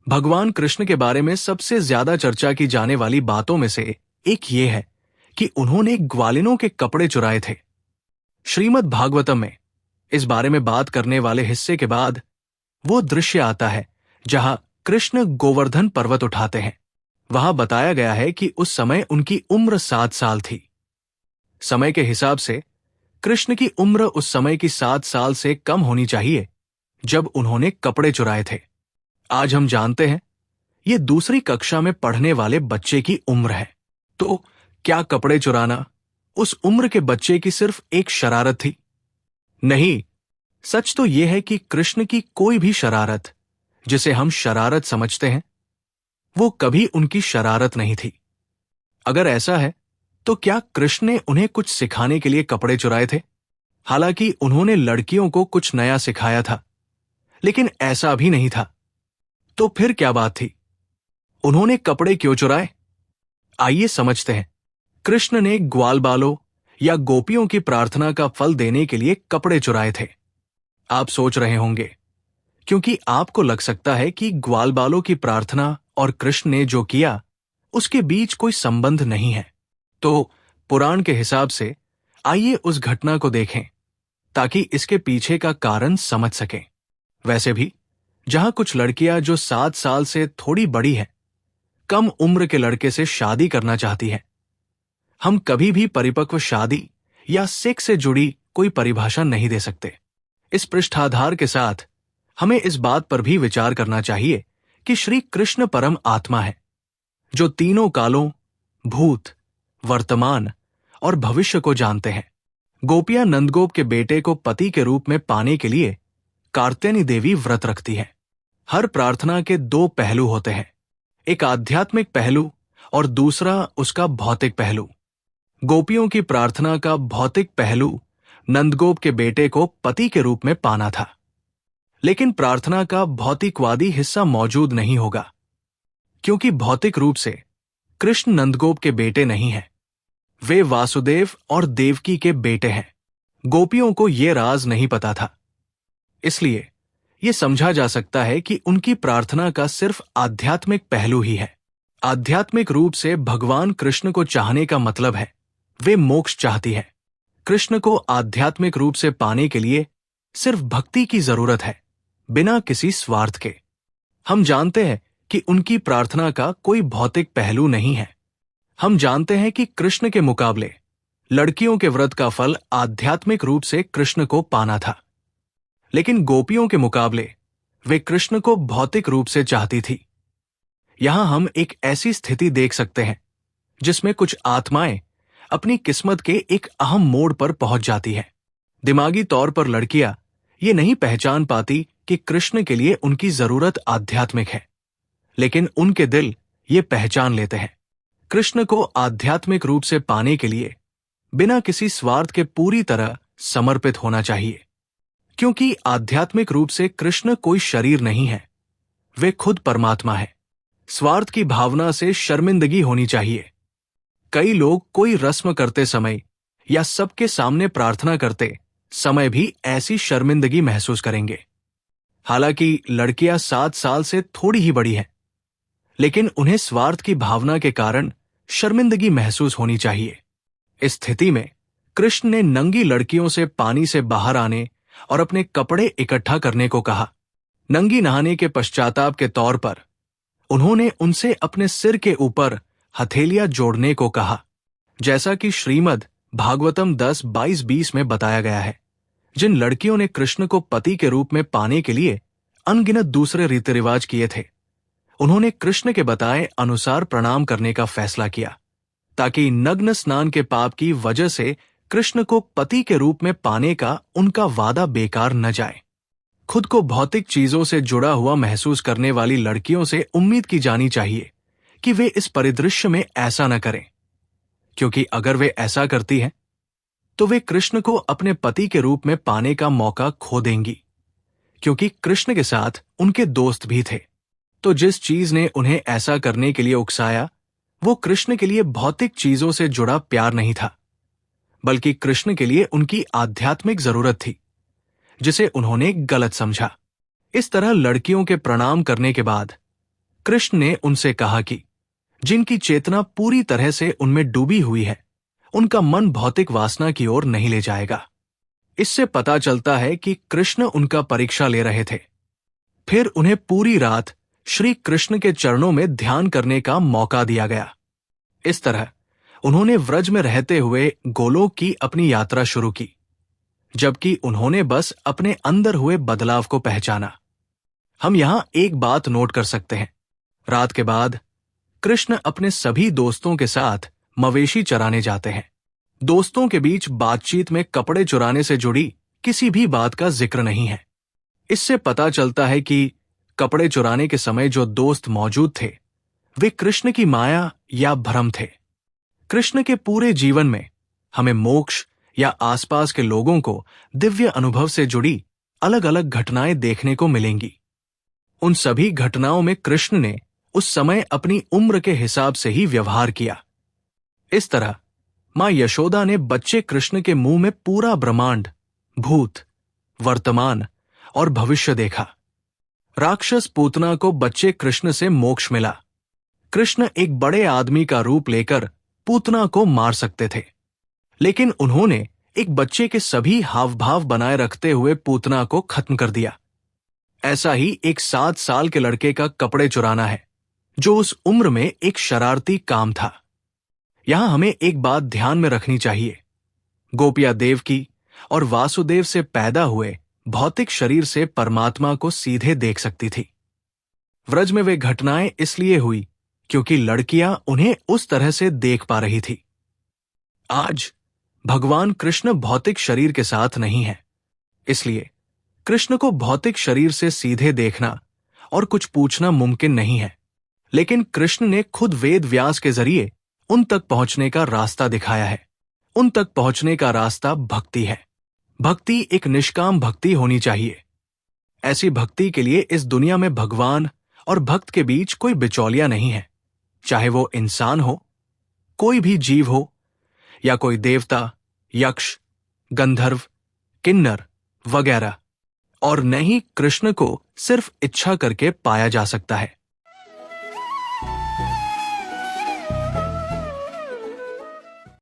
भगवान कृष्ण के बारे में सबसे ज्यादा चर्चा की जाने वाली बातों में से एक ये है कि उन्होंने ग्वालिनों के कपड़े चुराए थे। श्रीमद् भागवतम में इस बारे में बात करने वाले हिस्से के बाद वो दृश्य आता है जहां कृष्ण गोवर्धन पर्वत उठाते हैं। वहां बताया गया है कि उस समय उनकी उम्र 7 साल थी। समय के हिसाब से कृष्ण की उम्र उस समय की 7 साल से कम होनी चाहिए जब उन्होंने कपड़े चुराए थे। आज हम जानते हैं ये दूसरी कक्षा में पढ़ने वाले बच्चे की उम्र है। तो क्या कपड़े चुराना उस उम्र के बच्चे की सिर्फ एक शरारत थी? नहीं, सच तो यह है कि कृष्ण की कोई भी शरारत, जिसे हम शरारत समझते हैं, वो कभी उनकी शरारत नहीं थी। अगर ऐसा है तो क्या कृष्ण ने उन्हें कुछ सिखाने के लिए कपड़े चुराए थे? हालांकि उन्होंने लड़कियों को कुछ नया सिखाया था, लेकिन ऐसा भी नहीं था। तो फिर क्या बात थी? उन्होंने कपड़े क्यों चुराए? आइए समझते हैं। कृष्ण ने ग्वालबालों या गोपियों की प्रार्थना का फल देने के लिए कपड़े चुराए थे। आप सोच रहे होंगे, क्योंकि आपको लग सकता है कि ग्वालबालों की प्रार्थना और कृष्ण ने जो किया उसके बीच कोई संबंध नहीं है। तो पुराण के हिसाब से आइए उस घटना को देखें ताकि इसके पीछे का कारण समझ सकें। वैसे भी जहां कुछ लड़कियां जो 7 साल से थोड़ी बड़ी हैं, कम उम्र के लड़के से शादी करना चाहती हैं, हम कभी भी परिपक्व शादी या सेक्स से जुड़ी कोई परिभाषा नहीं दे सकते। इस पृष्ठाधार के साथ हमें इस बात पर भी विचार करना चाहिए कि श्री कृष्ण परम आत्मा है, जो तीनों कालों, भूत, वर्तमान और भविष्य को जानते हैं। गोपियां नंदगोप के बेटे को पति के रूप में पाने के लिए कार्त्यायनी देवी व्रत रखती है। हर प्रार्थना के 2 पहलू होते हैं, एक आध्यात्मिक पहलू और दूसरा उसका भौतिक पहलू। गोपियों की प्रार्थना का भौतिक पहलू नंदगोप के बेटे को पति के रूप में पाना था, लेकिन प्रार्थना का भौतिकवादी हिस्सा मौजूद नहीं होगा, क्योंकि भौतिक रूप से कृष्ण नंदगोप के बेटे नहीं हैं। वे वासुदेव और देवकी के बेटे हैं। गोपियों को यह राज नहीं पता था, इसलिए यह समझा जा सकता है कि उनकी प्रार्थना का सिर्फ आध्यात्मिक पहलू ही है। आध्यात्मिक रूप से भगवान कृष्ण को चाहने का मतलब है वे मोक्ष चाहती है। कृष्ण को आध्यात्मिक रूप से पाने के लिए सिर्फ भक्ति की जरूरत है, बिना किसी स्वार्थ के। हम जानते हैं कि उनकी प्रार्थना का कोई भौतिक पहलू नहीं है। हम जानते हैं कि कृष्ण के मुकाबले लड़कियों के व्रत का फल आध्यात्मिक रूप से कृष्ण को पाना था, लेकिन गोपियों के मुकाबले वे कृष्ण को भौतिक रूप से चाहती थी। यहां हम एक ऐसी स्थिति देख सकते हैं जिसमें कुछ आत्माएं अपनी किस्मत के एक अहम मोड़ पर पहुंच जाती हैं। दिमागी तौर पर लड़कियां ये नहीं पहचान पाती कि कृष्ण के लिए उनकी जरूरत आध्यात्मिक है, लेकिन उनके दिल ये पहचान लेते हैं। कृष्ण को आध्यात्मिक रूप से पाने के लिए बिना किसी स्वार्थ के पूरी तरह समर्पित होना चाहिए, क्योंकि आध्यात्मिक रूप से कृष्ण कोई शरीर नहीं है, वे खुद परमात्मा है। स्वार्थ की भावना से शर्मिंदगी होनी चाहिए। कई लोग कोई रस्म करते समय या सबके सामने प्रार्थना करते समय भी ऐसी शर्मिंदगी महसूस करेंगे। हालांकि लड़कियां 7 साल से थोड़ी ही बड़ी हैं, लेकिन उन्हें स्वार्थ की भावना के कारण शर्मिंदगी महसूस होनी चाहिए। इस स्थिति में कृष्ण ने नंगी लड़कियों से पानी से बाहर आने और अपने कपड़े इकट्ठा करने को कहा। नंगी नहाने के पश्चाताप के तौर पर उन्होंने उनसे अपने सिर के ऊपर हथेलियां जोड़ने को कहा, जैसा कि श्रीमद् भागवतम 10:22-20 में बताया गया है। जिन लड़कियों ने कृष्ण को पति के रूप में पाने के लिए अनगिनत दूसरे रीति रिवाज किए थे, उन्होंने कृष्ण के बताए अनुसार प्रणाम करने का फैसला किया, ताकि नग्न स्नान के पाप की वजह से कृष्ण को पति के रूप में पाने का उनका वादा बेकार न जाए। खुद को भौतिक चीजों से जुड़ा हुआ महसूस करने वाली लड़कियों से उम्मीद की जानी चाहिए कि वे इस परिदृश्य में ऐसा न करें, क्योंकि अगर वे ऐसा करती हैं तो वे कृष्ण को अपने पति के रूप में पाने का मौका खो देंगी, क्योंकि कृष्ण के साथ उनके दोस्त भी थे। तो जिस चीज ने उन्हें ऐसा करने के लिए उकसाया वो कृष्ण के लिए भौतिक चीजों से जुड़ा प्यार नहीं था, बल्कि कृष्ण के लिए उनकी आध्यात्मिक जरूरत थी, जिसे उन्होंने गलत समझा। इस तरह लड़कियों के प्रणाम करने के बाद कृष्ण ने उनसे कहा कि जिनकी चेतना पूरी तरह से उनमें डूबी हुई है, उनका मन भौतिक वासना की ओर नहीं ले जाएगा। इससे पता चलता है कि कृष्ण उनका परीक्षा ले रहे थे। फिर उन्हें पूरी रात श्री कृष्ण के चरणों में ध्यान करने का मौका दिया गया। इस तरह उन्होंने व्रज में रहते हुए गोलोक की अपनी यात्रा शुरू की, जबकि उन्होंने बस अपने अंदर हुए बदलाव को पहचाना। हम यहां एक बात नोट कर सकते हैं। रात के बाद कृष्ण अपने सभी दोस्तों के साथ मवेशी चराने जाते हैं। दोस्तों के बीच बातचीत में कपड़े चुराने से जुड़ी किसी भी बात का जिक्र नहीं है। इससे पता चलता है कि कपड़े चुराने के समय जो दोस्त मौजूद थे, वे कृष्ण की माया या भ्रम थे। कृष्ण के पूरे जीवन में हमें मोक्ष या आसपास के लोगों को दिव्य अनुभव से जुड़ी अलग अलग घटनाएं देखने को मिलेंगी। उन सभी घटनाओं में कृष्ण ने उस समय अपनी उम्र के हिसाब से ही व्यवहार किया। इस तरह मां यशोदा ने बच्चे कृष्ण के मुंह में पूरा ब्रह्मांड, भूत, वर्तमान और भविष्य देखा। राक्षस पूतना को बच्चे कृष्ण से मोक्ष मिला। कृष्ण एक बड़े आदमी का रूप लेकर पूतना को मार सकते थे, लेकिन उन्होंने एक बच्चे के सभी हाव भाव बनाए रखते हुए पूतना को खत्म कर दिया। ऐसा ही एक 7 साल के लड़के का कपड़े चुराना है, जो उस उम्र में एक शरारती काम था। यहां हमें एक बात ध्यान में रखनी चाहिए। गोपिया देवकी और वासुदेव से पैदा हुए भौतिक शरीर से परमात्मा को सीधे देख सकती थी। व्रज में वे घटनाएं इसलिए हुई क्योंकि लड़कियां उन्हें उस तरह से देख पा रही थी। आज भगवान कृष्ण भौतिक शरीर के साथ नहीं है, इसलिए कृष्ण को भौतिक शरीर से सीधे देखना और कुछ पूछना मुमकिन नहीं है। लेकिन कृष्ण ने खुद वेद व्यास के जरिए उन तक पहुंचने का रास्ता दिखाया है। उन तक पहुंचने का रास्ता भक्ति है। भक्ति एक निष्काम भक्ति होनी चाहिए। ऐसी भक्ति के लिए इस दुनिया में भगवान और भक्त के बीच कोई बिचौलिया नहीं है, चाहे वो इंसान हो, कोई भी जीव हो, या कोई देवता, यक्ष, गंधर्व, किन्नर वगैरह। और न ही कृष्ण को सिर्फ इच्छा करके पाया जा सकता है।